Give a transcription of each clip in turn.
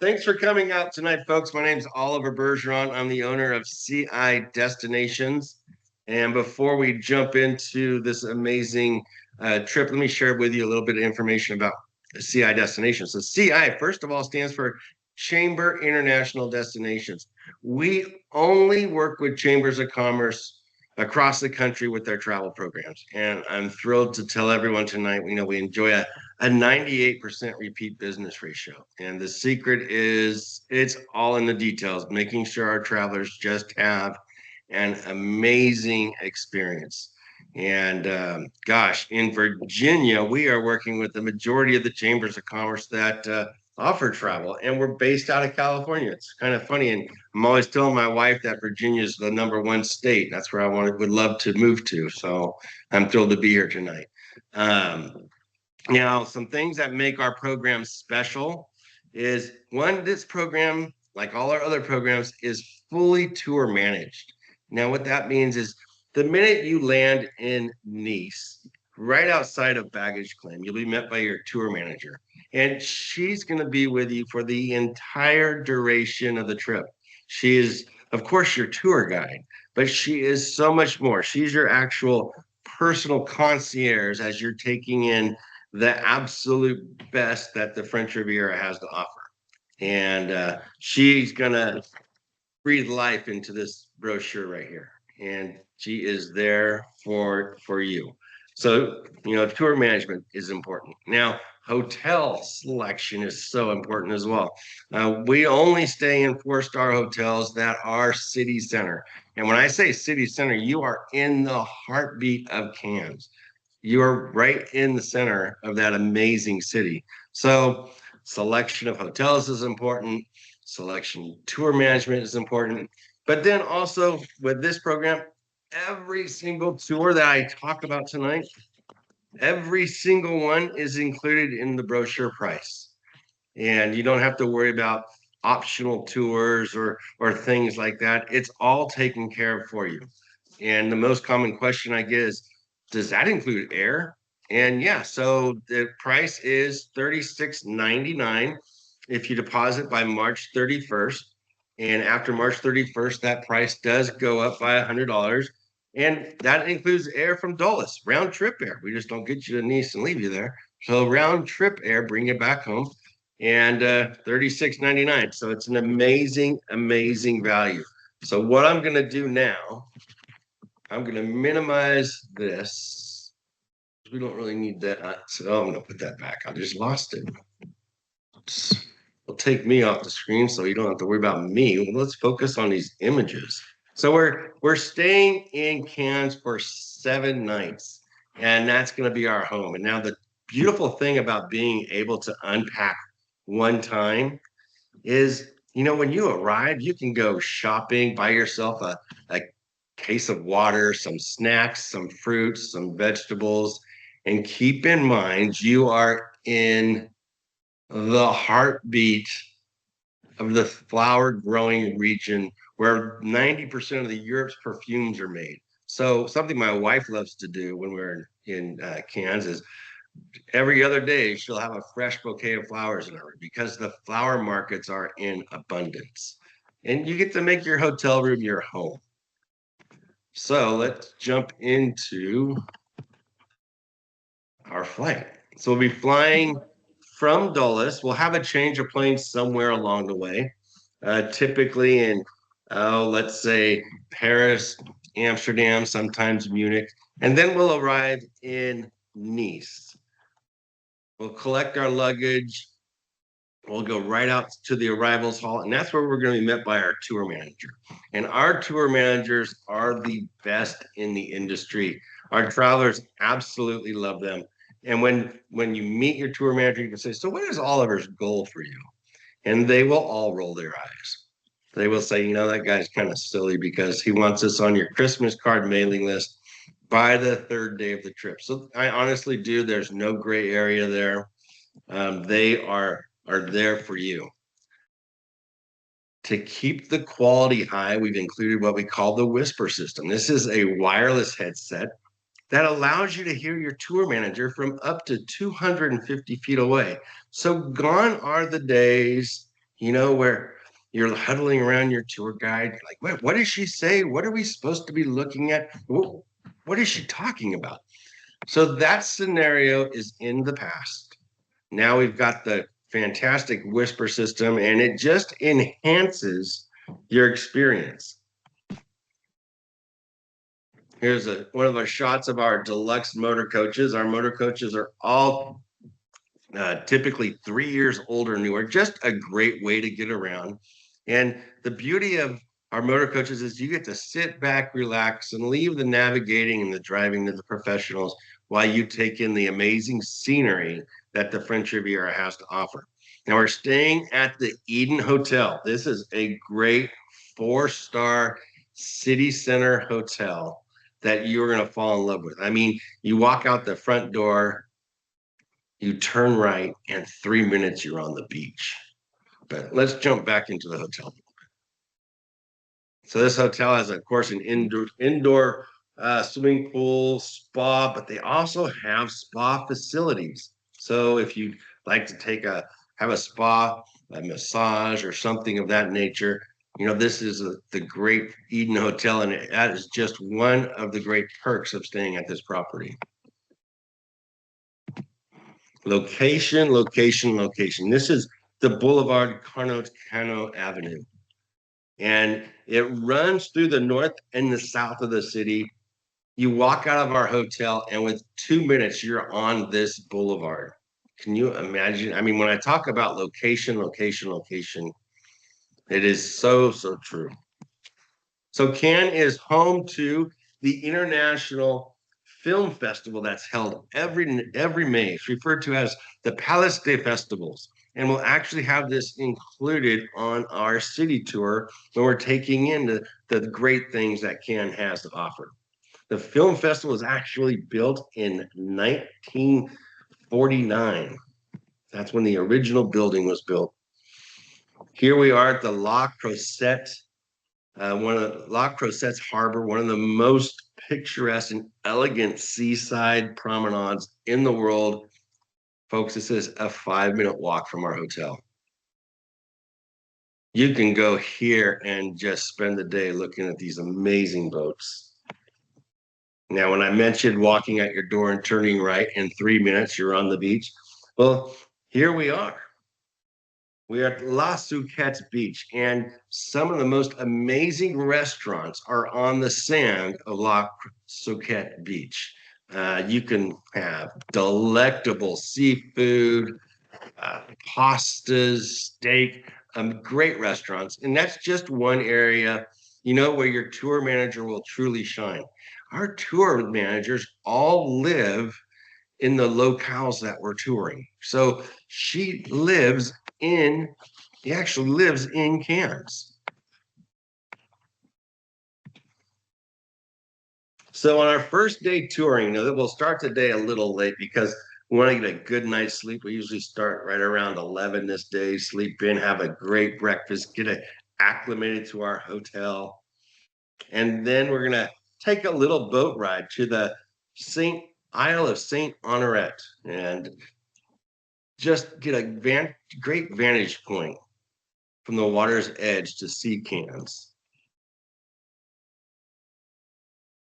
Thanks for coming out tonight, folks. My name is Oliver Bergeron. I'm the owner of CI Destinations. And before we jump into this amazing trip, let me share with you a little bit of information about CI Destinations. So, CI, first of all, stands for Chamber International Destinations. We only work with chambers of commerce across the country with their travel programs. And I'm thrilled to tell everyone tonight, we enjoy a 98% repeat business ratio. And the secret is it's all in the details, making sure our travelers just have an amazing experience. And gosh, in Virginia, we are working with the majority of the chambers of commerce that offer travel, and we're based out of California. It's kind of funny, and I'm always telling my wife that Virginia is the number one state. That's where would love to move to. So I'm thrilled to be here tonight. Now, some things that make our program special is one, this program, like all our other programs, is fully tour managed. Now, what that means is the minute you land in Nice, right outside of baggage claim, you'll be met by your tour manager, and she's going to be with you for the entire duration of the trip. She is, of course, your tour guide, but she is so much more. She's your actual personal concierge as you're taking in the absolute best that the French Riviera has to offer. And she's going to breathe life into this brochure right here. And she is there for you. So, tour management is important. Now, hotel selection is so important as well. We only stay in four-star hotels that are city center. And when I say city center, you are in the heartbeat of Cannes. You are right in the center of that amazing city. So selection of hotels is important. Selection tour management is important. But then also with this program, every single tour that I talk about tonight, every single one is included in the brochure price. And you don't have to worry about optional tours or things like that. It's all taken care of for you. And the most common question I get is, does that include air? And yeah, so the price is $36.99 if you deposit by March 31st. And after March 31st, that price does go up by $100. And that includes air from Dulles, round trip air. We just don't get you to Nice and leave you there. So round trip air, bring you back home, and $36.99. So it's an amazing, amazing value. So what I'm going to do now, I'm going to minimize this. We don't really need that. So I'm going to put that back. I just lost it. It'll take me off the screen so you don't have to worry about me. Well, let's focus on these images. So we're staying in Cannes for 7 nights, and that's going to be our home. And now the beautiful thing about being able to unpack one time is, when you arrive, you can go shopping, buy yourself a case of water, some snacks, some fruits, some vegetables, and keep in mind you are in the heartbeat of the flower growing region where 90% of the Europe's perfumes are made. So something my wife loves to do when we're in Kansas, every other day she'll have a fresh bouquet of flowers in her because the flower markets are in abundance. And you get to make your hotel room your home. So let's jump into our flight. So we'll be flying from Dulles. We'll have a change of planes somewhere along the way, typically in, let's say, Paris, Amsterdam, sometimes Munich, and then we'll arrive in Nice. We'll collect our luggage. We'll go right out to the arrivals hall, and that's where we're going to be met by our tour manager. And our tour managers are the best in the industry. Our travelers absolutely love them. And when you meet your tour manager, you can say, "So what is Oliver's goal for you?" And they will all roll their eyes. They will say, "That guy's kind of silly because he wants us on your Christmas card mailing list by the third day of the trip." So I honestly do. There's no gray area there. They are there for you. To keep the quality high, we've included what we call the Whisper system. This is a wireless headset that allows you to hear your tour manager from up to 250 feet away. So gone are the days where you're huddling around your tour guide, like, what does she say? What are we supposed to be looking at? What is she talking about? So that scenario is in the past. Now we've got the fantastic whisper system, and it just enhances your experience. Here's one of our shots of our deluxe motor coaches. Our motor coaches are all typically 3 years old or newer, just a great way to get around. And the beauty of our motor coaches is you get to sit back, relax, and leave the navigating and the driving to the professionals while you take in the amazing scenery that the French Riviera has to offer. Now, we're staying at the Eden Hotel. This is a great 4-star city center hotel that you're going to fall in love with. I mean, you walk out the front door, you turn right, and 3 minutes you're on the beach. But let's jump back into the hotel. So this hotel has, of course, an indoor swimming pool, spa, but they also have spa facilities. So if you'd like to have a spa, a massage, or something of that nature, this is the great Eden Hotel, and that is just one of the great perks of staying at this property. Location, location, location. This is the Boulevard Carnot Cano Avenue. And it runs through the north and the south of the city. You walk out of our hotel, and with 2 minutes, you're on this boulevard. Can you imagine? I mean, when I talk about location, location, location, it is so, so true. So Cannes is home to the International Film Festival that's held every May. It's referred to as the Palace des Festivals. And we'll actually have this included on our city tour when we're taking in the great things that Cannes has to offer. The film festival was actually built in 1949. That's when the original building was built. Here we are at the La Crozette, one of La Crozette's harbor, one of the most picturesque and elegant seaside promenades in the world. Folks, this is a 5-minute walk from our hotel. You can go here and just spend the day looking at these amazing boats. Now, when I mentioned walking at your door and turning right in 3 minutes, you're on the beach. Well, here we are. We are at La Suquette Beach, and some of the most amazing restaurants are on the sand of La Suquette Beach. You can have delectable seafood, pastas, steak, great restaurants. And that's just one area, where your tour manager will truly shine. Our tour managers all live in the locales that we're touring. So she actually lives in Cannes. So on our first day touring, we'll start the day a little late because we want to get a good night's sleep. We usually start right around 11 this day, sleep in, have a great breakfast, acclimated to our hotel. And then we're going to take a little boat ride to the Isle of Saint Honoret and just get a great vantage point from the water's edge to see Cannes.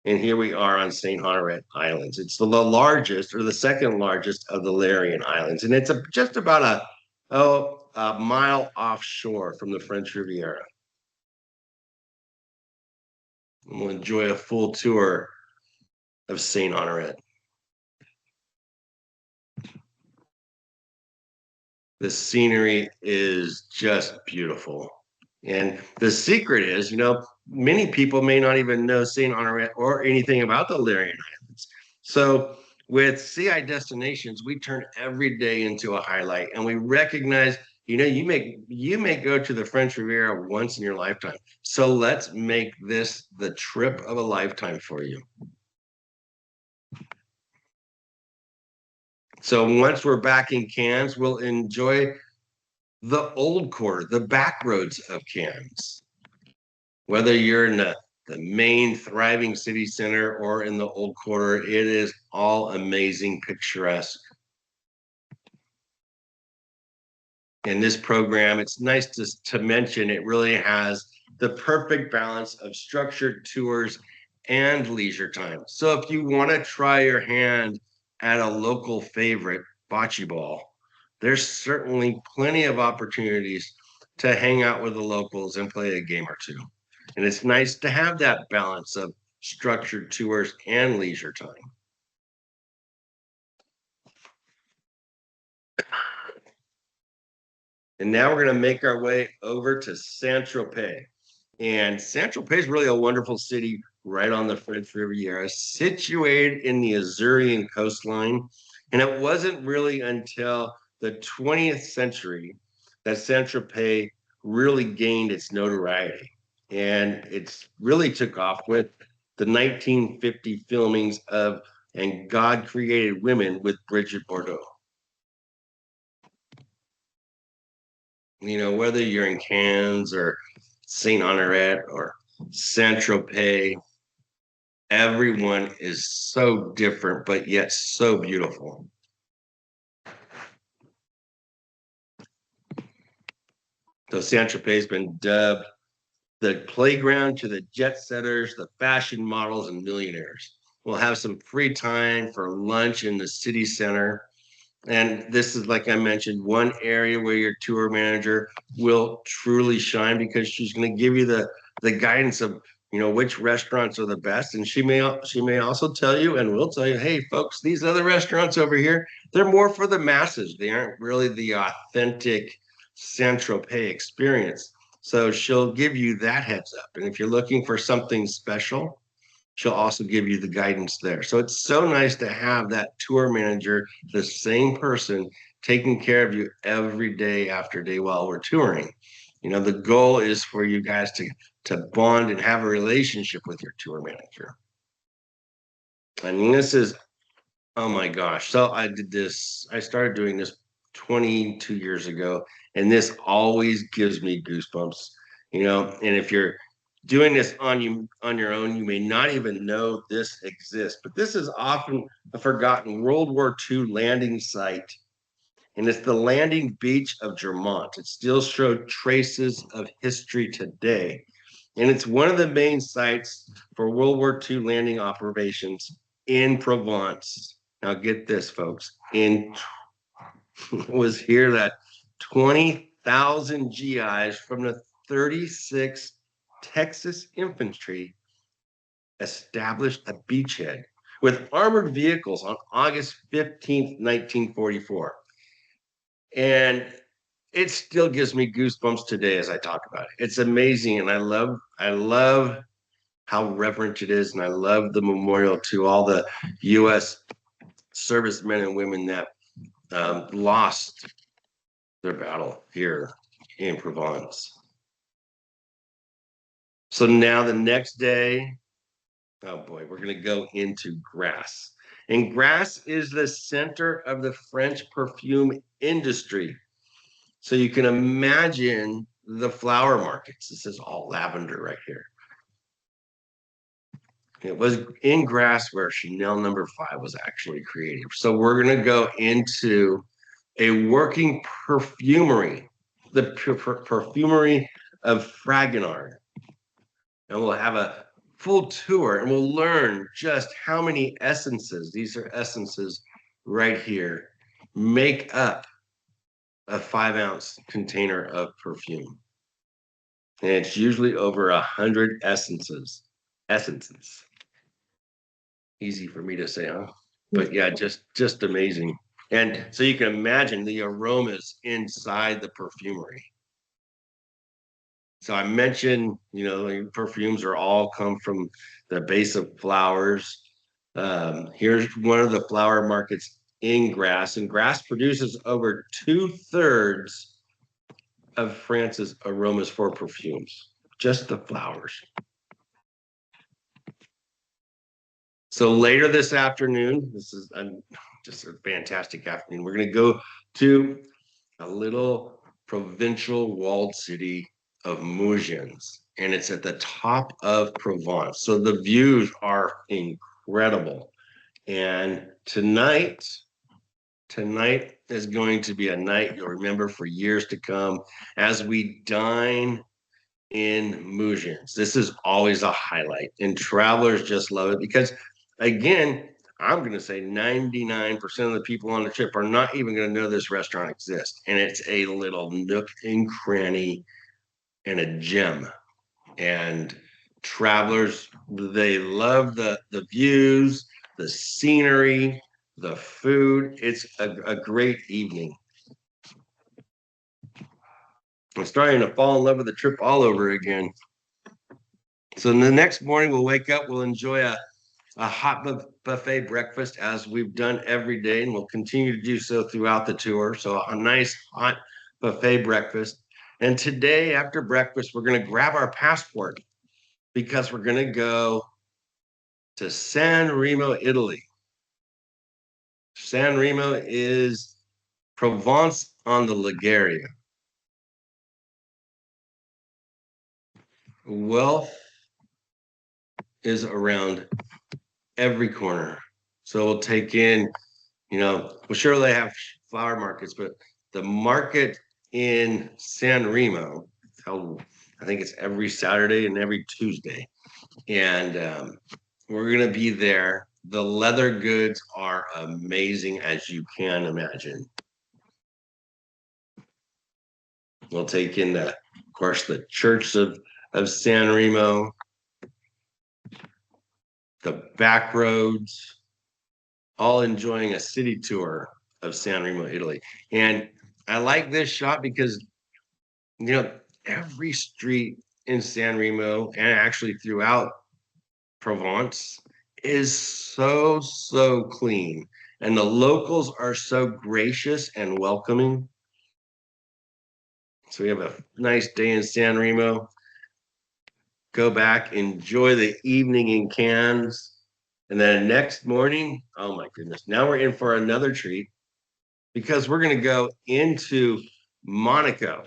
And here we are on St. Honoret Islands. It's the largest or the second largest of the Larian Islands. And it's just about a mile offshore from the French Riviera. And we'll enjoy a full tour of St. Honoret. The scenery is just beautiful. And the secret is, many people may not even know St. Honoret or anything about the Larian Islands. So with CI Destinations, we turn every day into a highlight, and we recognize, you may go to the French Riviera once in your lifetime. So let's make this the trip of a lifetime for you. So once we're back in Cannes, we'll enjoy the old quarter, the back roads of Cannes. Whether you're in the main thriving city center or in the old quarter, it is all amazing, picturesque. in this program, it's nice to mention it really has the perfect balance of structured tours and leisure time. So if you want to try your hand at a local favorite, bocce ball, there's certainly plenty of opportunities to hang out with the locals and play a game or two. And it's nice to have that balance of structured tours and leisure time. And now we're going to make our way over to Saint-Tropez. And Saint-Tropez is really a wonderful city right on the French Riviera, situated in the Azorean coastline. And it wasn't really until the 20th century that Saint-Tropez really gained its notoriety. And it's really took off with the 1950 filmings of And God Created Women with Bridget Bardot. Whether you're in Cannes or Saint Honoret or Saint Tropez, everyone is so different, but yet so beautiful. So Saint Tropez has been dubbed the playground to the jet setters, the fashion models, and millionaires. We'll have some free time for lunch in the city center. And this is, like I mentioned, one area where your tour manager will truly shine because she's going to give you the guidance of which restaurants are the best, and she may also tell you and will tell you, hey folks, these other restaurants over here, they're more for the masses. They aren't really the authentic Saint-Tropez experience. So she'll give you that heads up. And if you're looking for something special, she'll also give you the guidance there. So it's so nice to have that tour manager, the same person, taking care of you every day after day while we're touring. The goal is for you guys to bond and have a relationship with your tour manager. And this is, oh my gosh. So I started doing this 22 years ago, and this always gives me goosebumps. And if you're doing this on your own, you may not even know this exists. But this is often a forgotten World War II landing site, and it's the landing beach of Germont. It still shows traces of history today, and it's one of the main sites for World War II landing operations in Provence. Now, get this, folks. Was here that 20,000 GIs from the 36th Texas Infantry established a beachhead with armored vehicles on August 15th, 1944. And it still gives me goosebumps today as I talk about it. It's amazing, and I love how reverent it is, and I love the memorial to all the U.S. servicemen and women that lost their battle here in Provence. So now the next day, oh boy, we're going to go into Grasse. And Grasse is the center of the French perfume industry. So you can imagine the flower markets. This is all lavender right here. It was in Grasse where Chanel No. 5 was actually created. So we're going to go into a working perfumery, the perfumery of Fragonard. And we'll have a full tour and we'll learn just how many essences, these are essences right here, make up a 5-ounce container of perfume. And it's usually over 100 essences. Essences. Easy for me to say, huh? But yeah, just amazing. And so you can imagine the aromas inside the perfumery. So I mentioned, perfumes are all come from the base of flowers. Here's one of the flower markets in Grasse, and Grasse produces over 2/3 of France's aromas for perfumes, just the flowers. So later this afternoon, this is just a fantastic afternoon. We're going to go to a little provincial walled city of Mougins, and it's at the top of Provence. So the views are incredible. And tonight Tonight is going to be a night you'll remember for years to come as we dine in Mujians. This is always a highlight, and travelers just love it because, again, I'm going to say 99% of the people on the trip are not even going to know this restaurant exists. And it's a little nook and cranny and a gem. And travelers, they love the views, the scenery, the food. It's a great evening. I'm starting to fall in love with the trip all over again. So the next morning we'll wake up, we'll enjoy a hot buffet breakfast as we've done every day, and we'll continue to do so throughout the tour. So a nice hot buffet breakfast. And today after breakfast, we're going to grab our passport because we're going to go to San Remo, Italy. San Remo is Provence on the Liguria. Wealth is around every corner. So we'll take in, well, sure they have flower markets, but the market in San Remo, I think it's every Saturday and every Tuesday. And we're going to be there. The leather goods are amazing, as you can imagine. We'll take in, of course, the Church of San Remo, the back roads, all enjoying a city tour of San Remo, Italy. And I like this shot because, every street in San Remo and actually throughout Provence is so clean. And the locals are so gracious and welcoming. So we have a nice day in San Remo. Go back, enjoy the evening in Cannes. And then next morning, oh my goodness, now we're in for another treat because we're going to go into Monaco.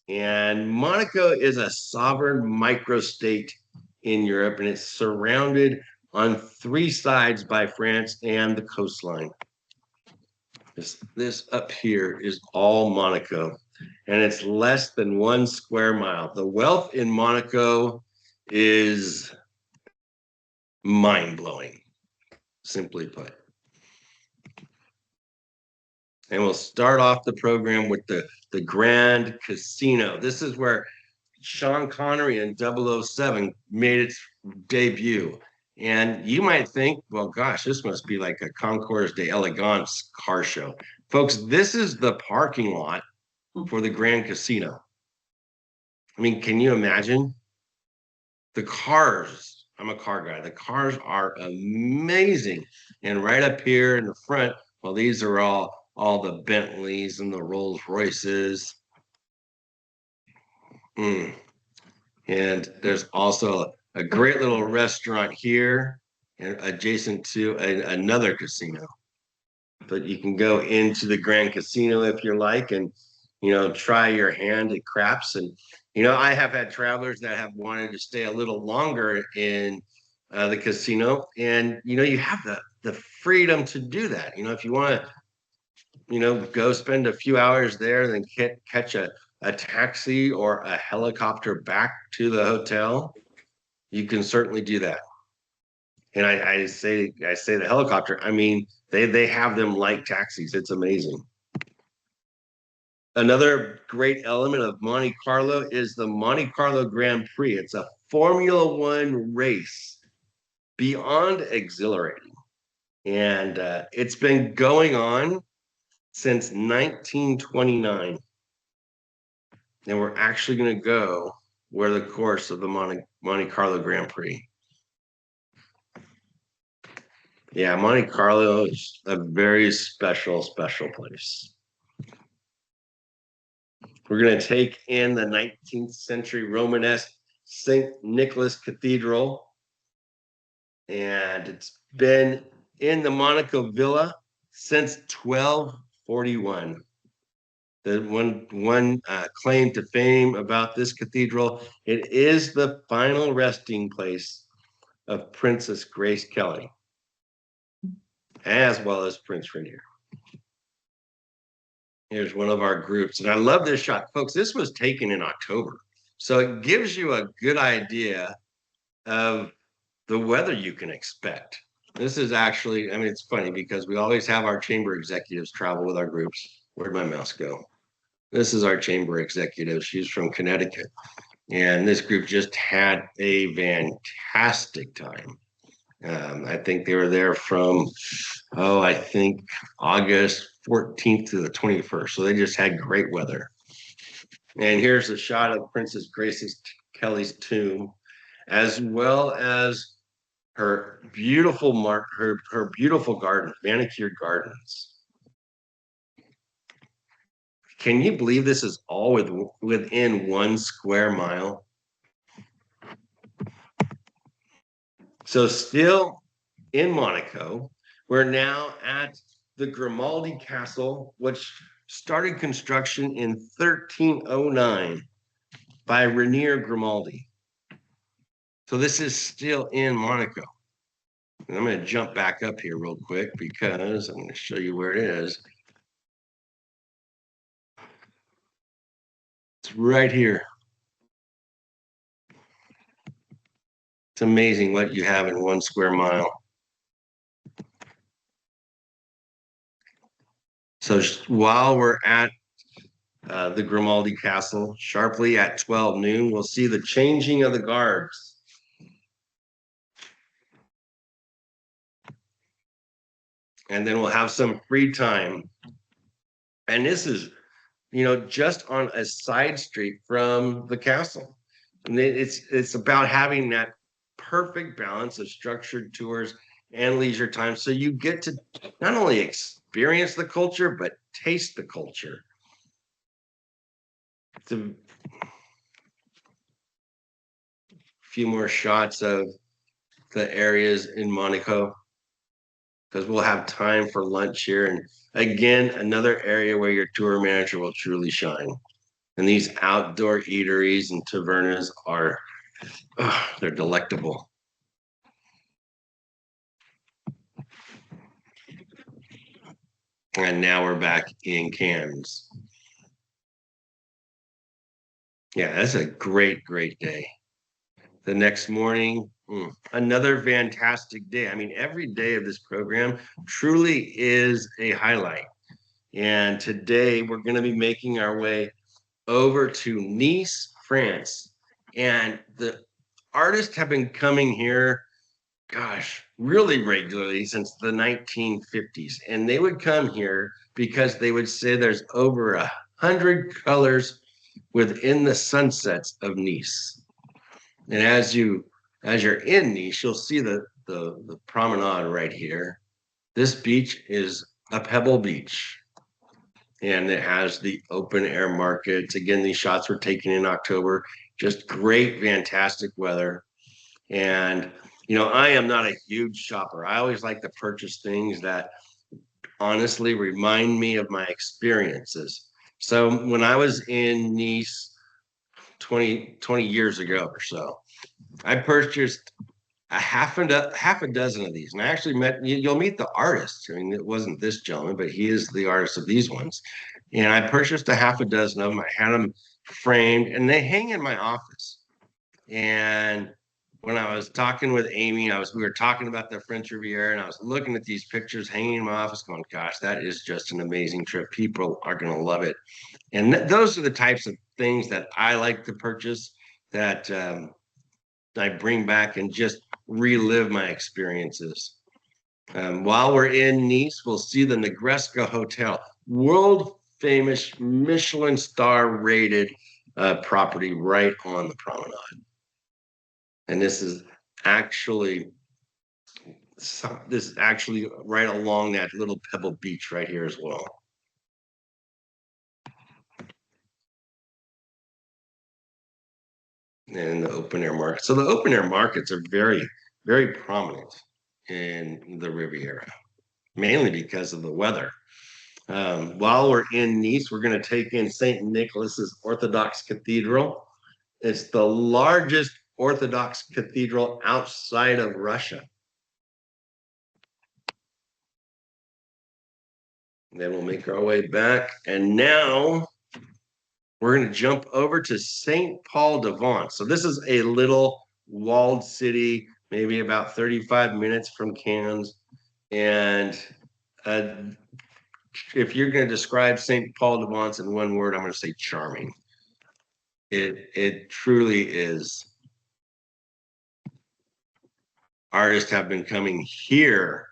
And Monaco is a sovereign microstate in Europe, and it's surrounded on three sides by France and the coastline. This up here is all Monaco, and it's less than 1 square mile. The wealth in Monaco is mind-blowing, simply put. And we'll start off the program with the Grand Casino. This is where Sean Connery in 007 made its debut. And you might think, well, gosh, this must be like a Concours d'Elegance car show. Folks, this is the parking lot for the Grand Casino. I mean, can you imagine? The cars, I'm a car guy, the cars are amazing. And right up here in the front, well, these are all the Bentleys and the Rolls Royces. And there's also a great little restaurant here and adjacent to another casino. But you can go into the Grand Casino if you like and, try your hand at craps. And, I have had travelers that have wanted to stay a little longer in the casino. And, you have the freedom to do that. If you want to, go spend a few hours there, then catch a taxi or a helicopter back to the hotel, you can certainly do that. And I say the helicopter, I mean, they have them like taxis. It's amazing. Another great element of Monte Carlo is the Monte Carlo Grand Prix. It's a Formula One race, beyond exhilarating. And it's been going on since 1929. And we're actually going to go where the course of the Monte Carlo Grand Prix. Yeah, Monte Carlo is a very special place. We're going to take in the 19th century Romanesque St. Nicholas Cathedral. And it's been in the Monaco Villa since 1241. The one claim to fame about this cathedral, it is the final resting place of Princess Grace Kelly, as well as Prince Rainier. Here's one of our groups. And I love this shot. Folks, this was taken in October. So it gives you a good idea of the weather you can expect. This is actually, I mean, it's funny because we always have our chamber executives travel with our groups. Where'd my mouse go? This is our chamber executive. She's from Connecticut. And this group just had a fantastic time. I think they were there from, I think August 14th to the 21st. So they just had great weather. And here's a shot of Princess Grace Kelly's tomb, as well as her beautiful her beautiful garden, manicured gardens. Can you believe this is all within 1 square mile? So still in Monaco, we're now at the Grimaldi Castle, which started construction in 1309 by Rainier Grimaldi. So this is still in Monaco. And I'm going to jump back up here real quick because I'm going to show you where it is. It's right here. It's amazing what you have in 1 square mile. So while we're at the Grimaldi Castle, sharply at 12 noon, we'll see the changing of the guards. And then we'll have some free time. And this is, just on a side street from the castle. And it's about having that perfect balance of structured tours and leisure time. So you get to not only experience the culture, but taste the culture. It's a few more shots of the areas in Monaco because we'll have time for lunch here. And again, another area where your tour manager will truly shine. And these outdoor eateries and tavernas are, they're delectable. And now we're back in Cannes. Yeah, that's a great, great day. The next morning, another fantastic day. I mean, every day of this program truly is a highlight. And today we're going to be making our way over to Nice, France. And the artists have been coming here, gosh, really regularly since the 1950s. And they would come here because they would say there's over 100 colors within the sunsets of Nice. And as you're in Nice, you'll see the promenade right here. This beach is a pebble beach, and it has the open air markets. Again, these shots were taken in October. Just great, fantastic weather. And I am not a huge shopper. I always like to purchase things that honestly remind me of my experiences. So when I was in Nice 20 years ago or so, I purchased half a dozen of these, and I actually you'll meet the artist. I mean, it wasn't this gentleman, but he is the artist of these ones. And I purchased a half a dozen of them. I had them framed, and they hang in my office. And when I was talking with Amy, we were talking about the French Riviera, and I was looking at these pictures hanging in my office, going, "Gosh, that is just an amazing trip. People are going to love it." And those are the types of things that I like to purchase. That I bring back and just relive my experiences. While we're in Nice, we'll see the Negresca Hotel, world famous Michelin star rated property right on the promenade. And this is actually right along that little pebble beach right here as well. And the open air market. So the open air markets are very, very prominent in the Riviera, mainly because of the weather. While we're in Nice, we're going to take in St. Nicholas's Orthodox Cathedral. It's the largest Orthodox cathedral outside of Russia. Then we'll make our way back. And now we're going to jump over to St. Paul de Vence. So this is a little walled city, maybe about 35 minutes from Cannes. And uh, if you're going to describe St. Paul de Vence in one word, I'm going to say charming. It truly is. Artists have been coming here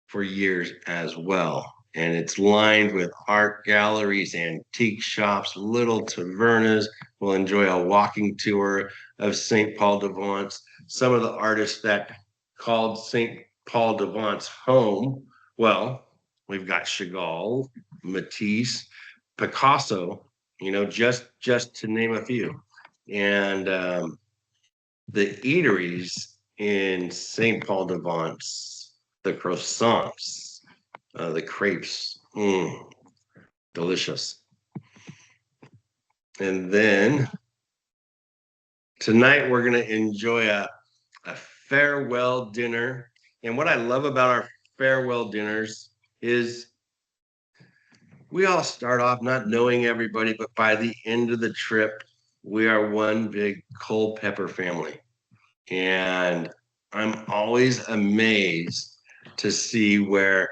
for years as well. And it's lined with art galleries, antique shops, little tavernas. We'll enjoy a walking tour of St. Paul de Vence. Some of the artists that called St. Paul de Vence home, well, we've got Chagall, Matisse, Picasso, just to name a few. And the eateries in St. Paul de Vence, the croissants, the crepes, delicious. And then tonight we're going to enjoy a farewell dinner. And what I love about our farewell dinners is we all start off not knowing everybody, but by the end of the trip, we are one big Culpeper family. And I'm always amazed to see where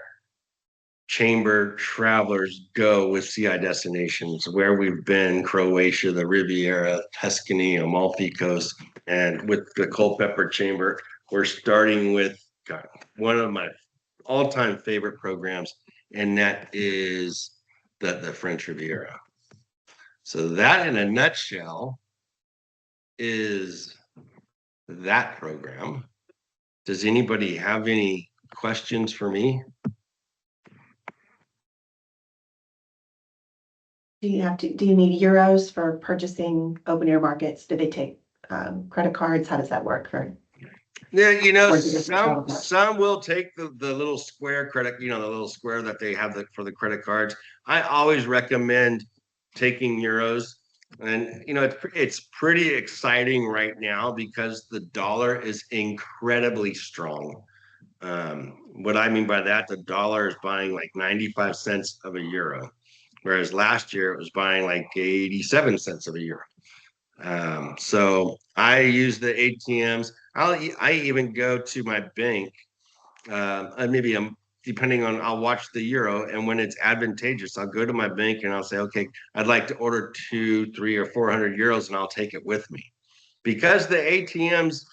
chamber travelers go with CI destinations, where we've been: Croatia, the Riviera, Tuscany, Amalfi Coast. And with the Culpeper Chamber, we're starting with one of my all-time favorite programs, and that is the French Riviera. So that, in a nutshell, is that program. Does anybody have any questions for me? Do you need euros for purchasing open air markets? Do they take credit cards? How does that work for? Yeah, some will take the little square credit, the little square that they have for the credit cards. I always recommend taking euros. And it's pretty exciting right now because the dollar is incredibly strong. What I mean by that, the dollar is buying like 95 cents of a euro, whereas last year it was buying like 87 cents of a euro. So I use the ATMs. I even go to my bank. Maybe I'm depending on, I'll watch the euro, and when it's advantageous, I'll go to my bank and I'll say, okay, I'd like to order 200, 300, or 400 euros, and I'll take it with me. Because the ATMs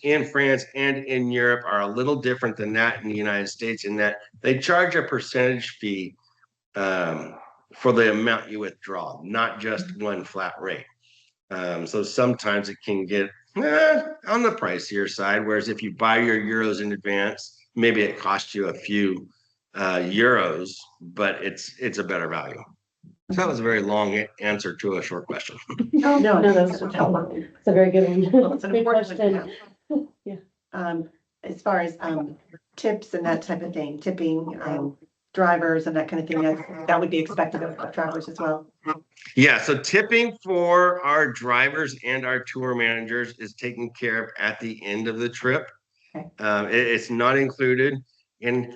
in France and in Europe are a little different than that in the United States, in that they charge a percentage fee for the amount you withdraw, not just one flat rate. So sometimes it can get on the pricier side, whereas if you buy your euros in advance, maybe it costs you a few euros, but it's a better value. So that was a very long answer to a short question. No, that's helpful. It's a very good one. Well, it's an Good important question. one. Yeah. As far as tips and that type of thing, tipping drivers and that kind of thing, that would be expected of drivers as well. Yeah, so tipping for our drivers and our tour managers is taken care of at the end of the trip. Okay. It's not included. And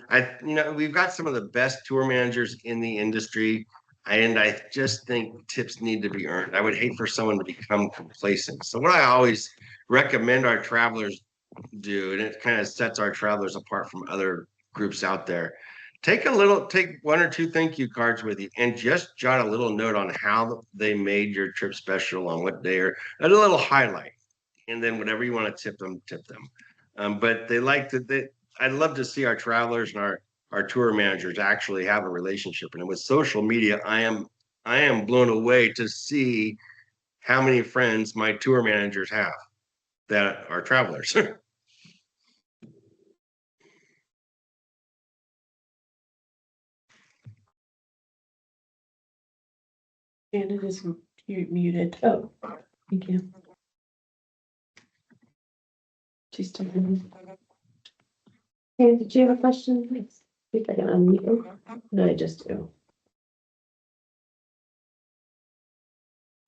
we've got some of the best tour managers in the industry, and I just think tips need to be earned. I would hate for someone to become complacent. So what I always recommend our travelers do, and it kind of sets our travelers apart from other groups out there, take one or two thank you cards with you and just jot a little note on how they made your trip special, on what day, or a little highlight. And then whatever you want to tip them. But I'd love to see our travelers and our tour managers actually have a relationship. And with social media, I am blown away to see how many friends my tour managers have that are travelers. Janet is muted. Oh, thank you. She's still muted. Hey, did you have a question? Let's see if I can unmute you. No, I just do.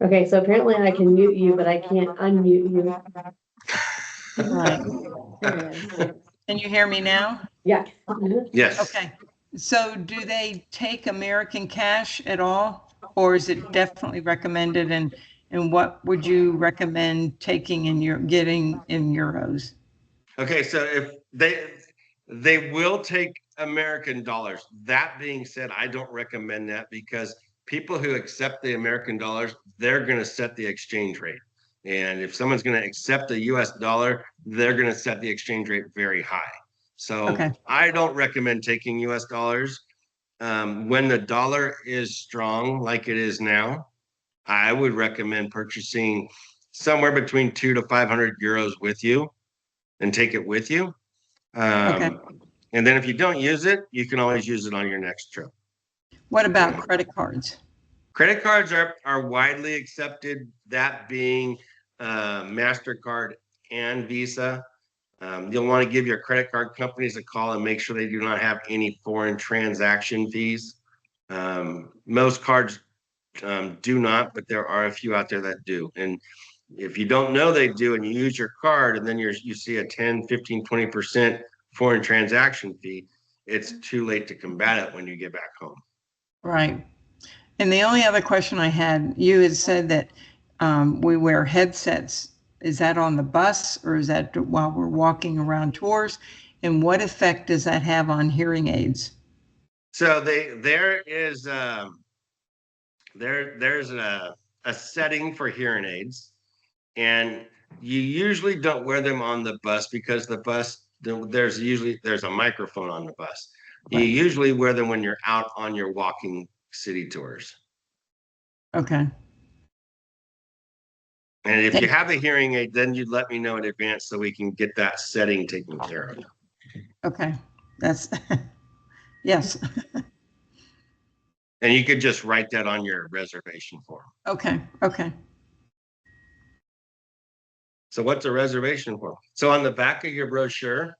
Okay, so apparently I can mute you, but I can't unmute you. Right. Can you hear me now? Yeah. Yes. Okay. So do they take American cash at all? Or is it definitely recommended? And what would you recommend taking getting in euros? Okay, so if they will take American dollars. That being said, I don't recommend that because people who accept the American dollars, they're going to set the exchange rate. And if someone's going to accept a US dollar, they're going to set the exchange rate very high. So Okay. I don't recommend taking US dollars. When the dollar is strong, like it is now, I would recommend purchasing somewhere between 200 to 500 euros with you and take it with you. Okay. And then if you don't use it, you can always use it on your next trip. What about credit cards? Credit cards are widely accepted, that being MasterCard and Visa. You'll want to give your credit card companies a call and make sure they do not have any foreign transaction fees. Most cards do not, but there are a few out there that do. And if you don't know they do and you use your card and then you see a 10, 15, 20% foreign transaction fee, it's too late to combat it when you get back home. Right. And the only other question I had, you had said that we wear headsets. Is that on the bus or is that while we're walking around tours? And what effect does that have on hearing aids? So there's a setting for hearing aids, and you usually don't wear them on the bus because there's a microphone on the bus. You Right. usually wear them when you're out on your walking city tours. Okay. And if you have a hearing aid, then you'd let me know in advance so we can get that setting taken care of. Okay. That's, yes. And you could just write that on your reservation form. Okay. Okay. So what's a reservation form? So on the back of your brochure,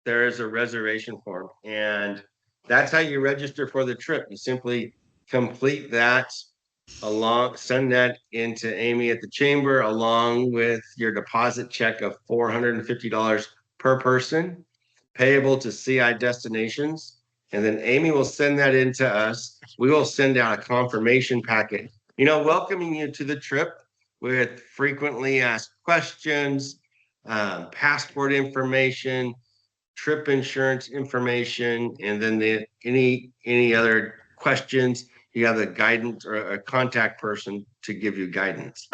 there is a reservation form, and that's how you register for the trip. You simply complete that send that into Amy at the chamber along with your deposit check of $450 per person, payable to CI Destinations. And then Amy will send that in to us. We will send out a confirmation packet, welcoming you to the trip with frequently asked questions, passport information, trip insurance information, and then any other questions. You have a guidance or a contact person to give you guidance.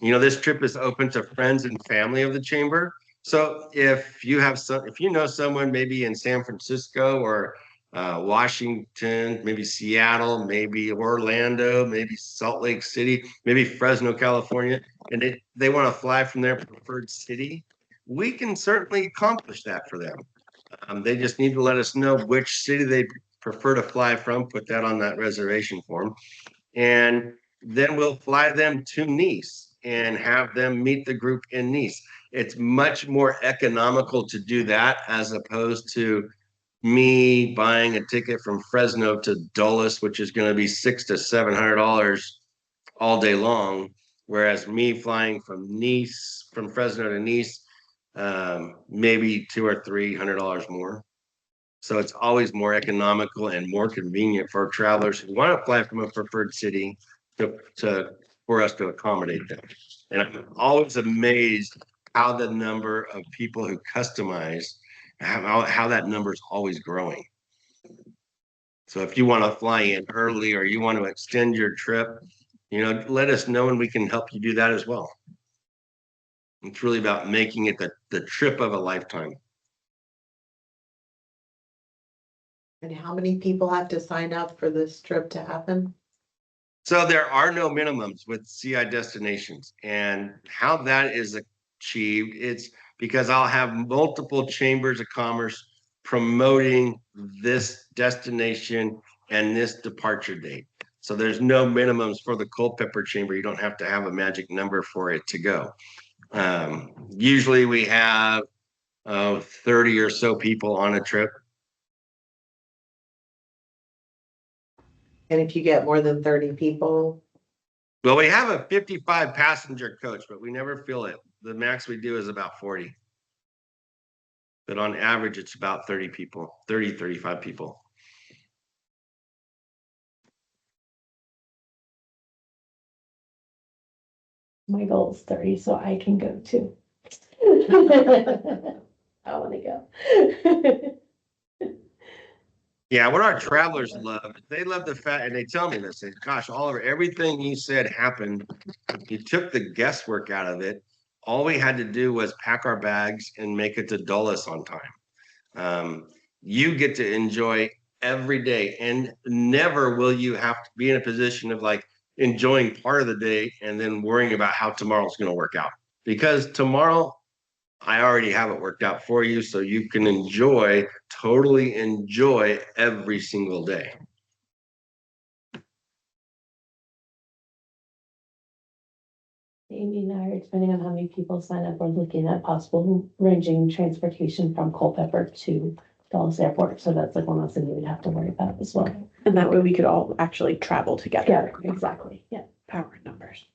This trip is open to friends and family of the chamber. So if you know someone maybe in San Francisco or Washington, maybe Seattle, maybe Orlando, maybe Salt Lake City, maybe Fresno, California, and they want to fly from their preferred city, we can certainly accomplish that for them. They just need to let us know which city they prefer to fly from, put that on that reservation form, and then we'll fly them to Nice and have them meet the group in Nice. It's much more economical to do that as opposed to me buying a ticket from Fresno to Dulles, which is going to be $600 to $700 all day long, whereas me flying from Fresno to Nice, maybe $200 or $300 more. So it's always more economical and more convenient for travelers who want to fly from a preferred city for us to accommodate them. And I'm always amazed how the number of people who customize, how that number is always growing. So if you want to fly in early or you want to extend your trip, let us know and we can help you do that as well. It's really about making it the trip of a lifetime. And how many people have to sign up for this trip to happen? So there are no minimums with CI Destinations, and how that is achieved, it's because I'll have multiple chambers of commerce promoting this destination and this departure date. So there's no minimums for the Culpeper Chamber. You don't have to have a magic number for it to go. Usually we have 30 or so people on a trip. And if you get more than 30 people, Well, we have a 55 passenger coach, but we never fill it. The max we do is about 40. but on average, it's about 30 people, 30, 35 people. My goal is 30, so I can go too. I want to go. Yeah, what our travelers love, they love the fact, and they tell me this, they, gosh, Oliver, everything you said happened. You took the guesswork out of it. All we had to do was pack our bags and make it to Dulles on time. You get to enjoy every day, and never will you have to be in a position of like enjoying part of the day and then worrying about how tomorrow's going to work out. Because tomorrow, I already have it worked out for you, so you can totally enjoy every single day. Amy and I are, depending on how many people sign up, we're looking at possible ranging transportation from Culpeper to Dulles Airport. So that's like one less thing we would have to worry about as well. And that way we could all actually travel together. Yeah, exactly. Yeah. Power in numbers.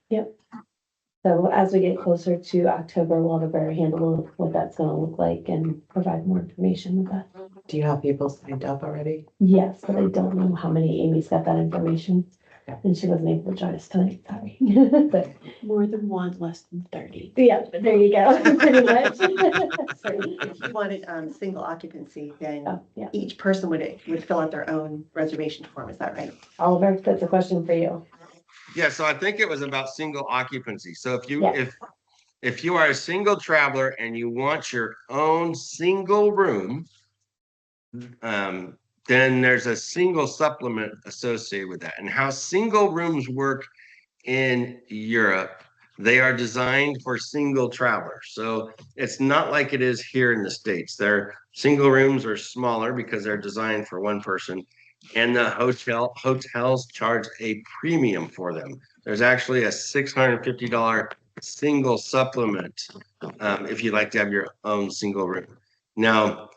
So as we get closer to October, we'll have a better handle of what that's gonna look like and provide more information with that. Do you have people signed up already? Yes, but I don't know how many. Amy's got that information. Okay. And she wasn't able to join us tonight, sorry. But More than one, less than 30. yeah, but there you go, pretty much. Sorry. If you wanted, single occupancy, then Oh, yeah. each person would fill out their own reservation form, is that right? Oliver, that's a question for you. Yeah, so I think it was about single occupancy. So if you Yeah. if you are a single traveler and you want your own single room, then there's a single supplement associated with that. And how single rooms work in Europe, they are designed for single travelers. So it's not like it is here in the States. Their single rooms are smaller because they're designed for one person. And the hotels charge a premium for them. There's actually a $650 single supplement if you'd like to have your own single room. Now,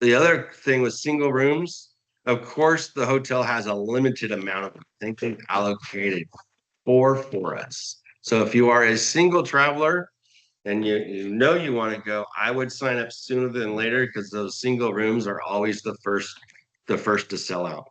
the other thing with single rooms, of course, the hotel has a limited amount of, I think they've allocated four for us. So if you are a single traveler and you know you want to go, I would sign up sooner than later because those single rooms are always the first to sell out.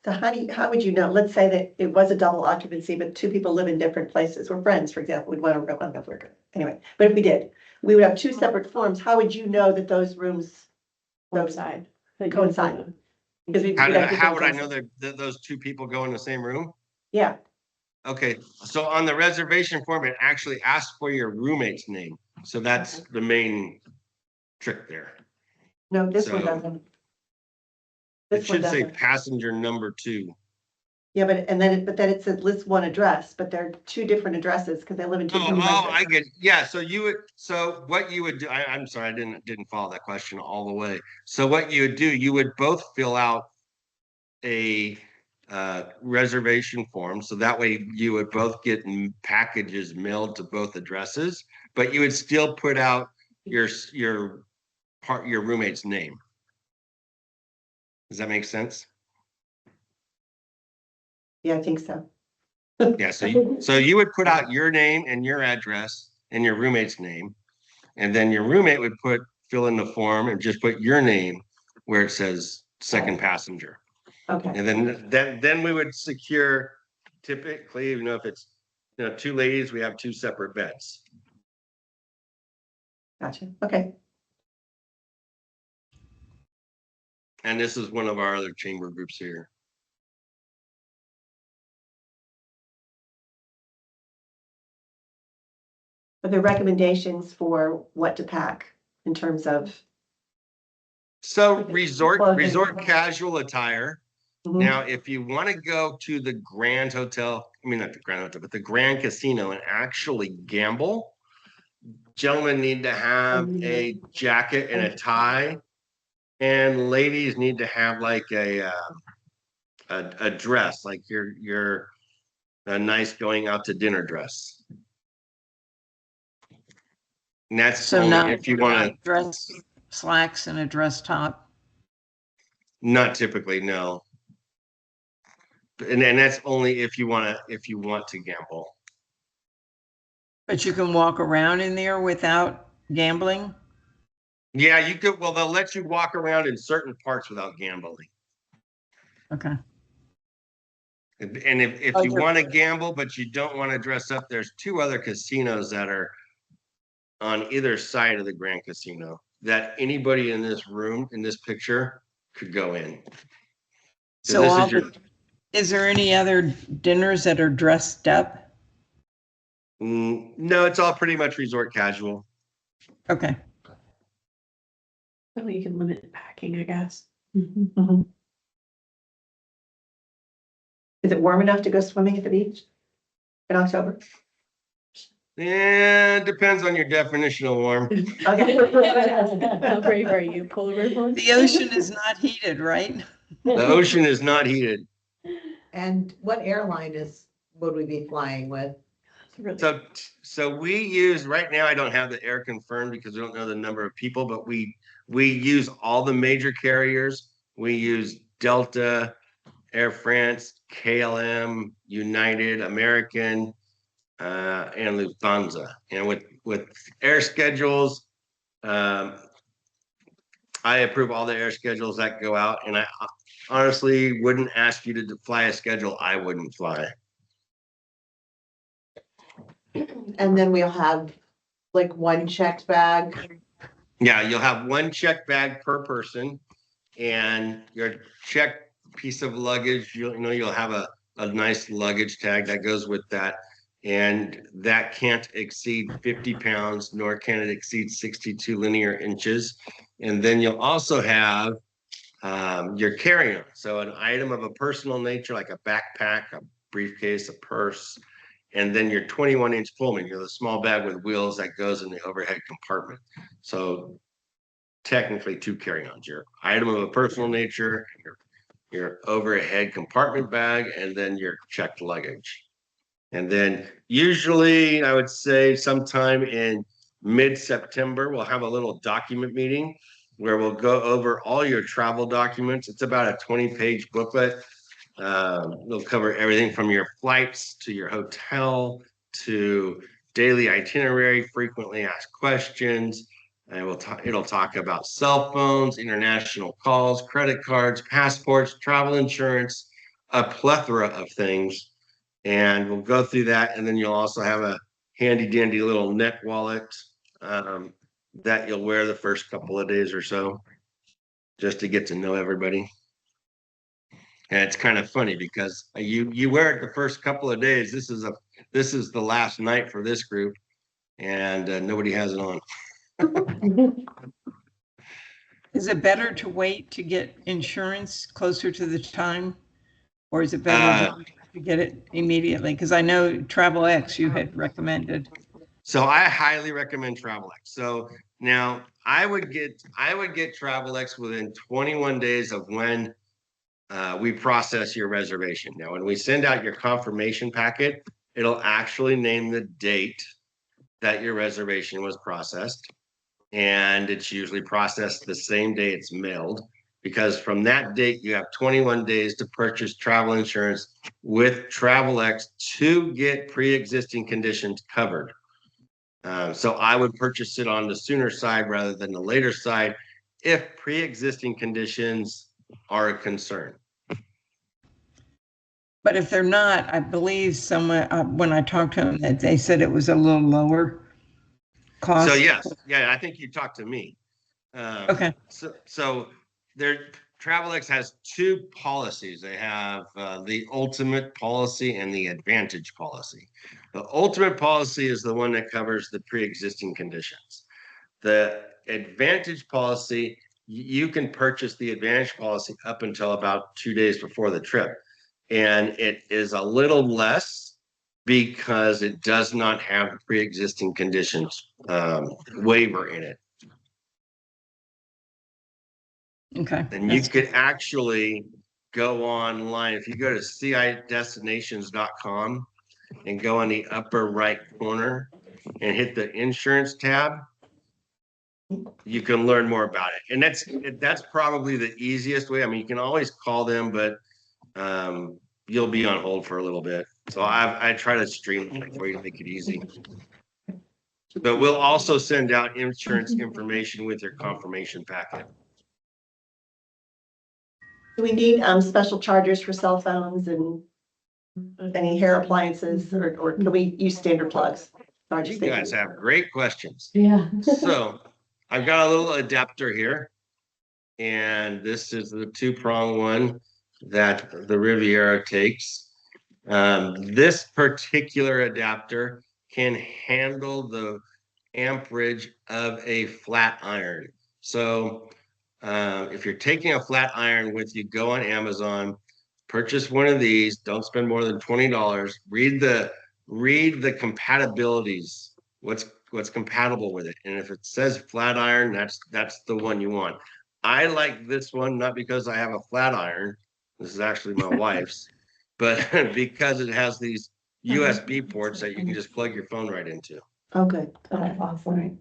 So how would you know? Let's say that it was a double occupancy, but two people live in different places. We're friends, for example, we'd want to, I don't know if we're good. Anyway, but if we did, we would have two separate forms. How would you know that those rooms Coincide. coincide? Because How would I know that those two people go in the same room? Yeah, Okay, so on the reservation form, it actually asks for your roommate's name. So that's the main trick there. no, this one So- doesn't. It This one should say doesn't. passenger number 2. Yeah, but then it says list one address, but they're two different addresses because they live in two different Oh, I places. get, yeah, so what you would do, I'm sorry, I didn't follow that question all the way. So what you would do, you would both fill out a reservation form, so that way you would both get packages mailed to both addresses, but you would still put out your roommate's name. Does that make sense? Yeah, I think so. Yeah, so you would put out your name and your address and your roommate's name, and then your roommate would fill in the form and just put your name where it says second passenger. Okay, And then we would secure, typically, if it's two ladies, we have two separate beds. gotcha. Okay. And this is one of our other chamber groups here. Are there recommendations for what to pack in terms of? So Okay. resort casual attire. Mhm. Now, if you want to go to the Grand Hotel, I mean, not the Grand Hotel, but the Grand Casino and actually gamble, gentlemen need to have a jacket and a tie, and ladies need to have like a dress, like your a nice going out to dinner dress. And that's So only not if you want to. dress slacks and a dress top. Not typically, no. And that's only if you want to gamble. But you can walk around in there without gambling? Yeah, you could, well, they'll let you walk around in certain parts without gambling. Okay. And if Oh, you you're- want to gamble, but you don't want to dress up, there's two other casinos that are on either side of the Grand Casino that anybody in this room, in this picture, could go in. So This is your, is there any other dinners that are dressed up? no, it's all pretty much resort casual. Okay. So you can limit packing, I guess. Mhm. Is it warm enough to go swimming at the beach in October? Yeah, it depends on your definition of warm. Okay. How brave are you, polar bear one? The ocean is not heated, right? The ocean is not heated. And what airline would we be flying with? So we use, right now, I don't have the air confirmed because we don't know the number of people, but we use all the major carriers. We use Delta, Air France, KLM, United, American, and Lufthansa. And with air schedules, I approve all the air schedules that go out, and I honestly wouldn't ask you to fly a schedule I wouldn't fly. And then we'll have like one checked bag. Yeah, you'll have one check bag per person, and your checked piece of luggage, you'll have a nice luggage tag that goes with that. And that can't exceed 50 pounds, nor can it exceed 62 linear inches. And then you'll also have your carry-on. So an item of a personal nature, like a backpack, a briefcase, a purse, and then your 21-inch Pullman, the small bag with wheels that goes in the overhead compartment. So technically two carry-ons, your item of a personal nature, your overhead compartment bag, and then your checked luggage. And then usually I would say sometime in mid-September, we'll have a little document meeting where we'll go over all your travel documents. It's about a 20-page booklet. It'll cover everything from your flights to your hotel to daily itinerary, frequently asked questions. And it'll talk about cell phones, international calls, credit cards, passports, travel insurance, a plethora of things. And we'll go through that. And then you'll also have a handy dandy little neck wallet that you'll wear the first couple of days or so just to get to know everybody. And it's kind of funny because you wear it the first couple of days. This is the last night for this group, and nobody has it on. Is it better to wait to get insurance closer to the time? Or is it better to get it immediately? Because I know Travel X you had recommended. So I highly recommend TravelX. So now I would get TravelX within 21 days of when we process your reservation. Now, when we send out your confirmation packet, it'll actually name the date that your reservation was processed. And it's usually processed the same day it's mailed, because from that date, you have 21 days to purchase travel insurance with TravelX to get pre-existing conditions covered. So I would purchase it on the sooner side rather than the later side if pre-existing conditions are a concern. But if they're not, I believe someone, when I talked to them, that they said it was a little lower cost. So yes, yeah, I think you talked to me. Okay. So TravelX has two policies. They have the ultimate policy and the advantage policy. The ultimate policy is the one that covers the pre-existing conditions. The advantage policy, you can purchase the advantage policy up until about 2 days before the trip. And it is a little less because it does not have the pre-existing conditions waiver in it. Okay. And you could actually go online. If you go to cidestinations.com and go on the upper right corner and hit the insurance tab, you can learn more about it. And that's probably the easiest way. I mean, you can always call them, but you'll be on hold for a little bit. So I try to streamline it for you to make it easy. But we'll also send out insurance information with your confirmation packet. Do we need special chargers for cell phones and any hair appliances, or can we use standard plugs? Sorry, You just guys thinking. have great questions. Yeah. So I've got a little adapter here. And this is the 2-prong one that the Riviera takes. This particular adapter can handle the amperage of a flat iron. So if you're taking a flat iron with you, go on Amazon, purchase one of these. Don't spend more than $20. Read the compatibilities. What's compatible with it, and if it says flat iron, that's the one you want. I like this one not because I have a flat iron. This is actually my wife's, but because it has these USB ports that you can just plug your phone right into. Oh, good. Oh, Okay. awesome.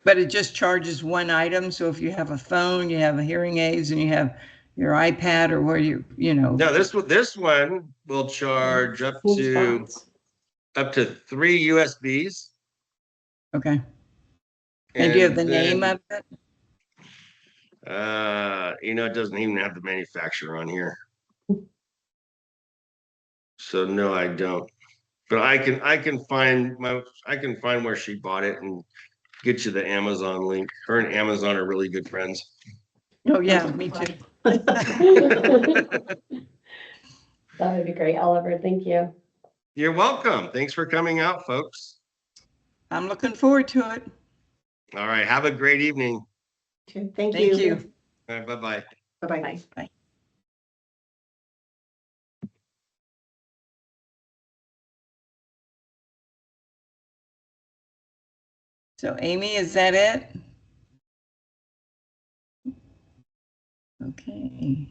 But it just charges one item, so if you have a phone, you have a hearing aids, and you have your iPad or where you know. No, this one will charge up Full to spots. 3 USBs. Okay. And do you have the then, name of it? it doesn't even have the manufacturer on here. So no, I don't. But I can find where she bought it and get you the Amazon link. Her and Amazon are really good friends. Oh, yeah, me too. That would be great, Oliver. Thank you. You're welcome. Thanks for coming out, folks. I'm looking forward to it. All right. Have a great evening. Thank Thank you. you. All right, bye-bye. Bye-bye. Bye. So Amy, is that it? Okay.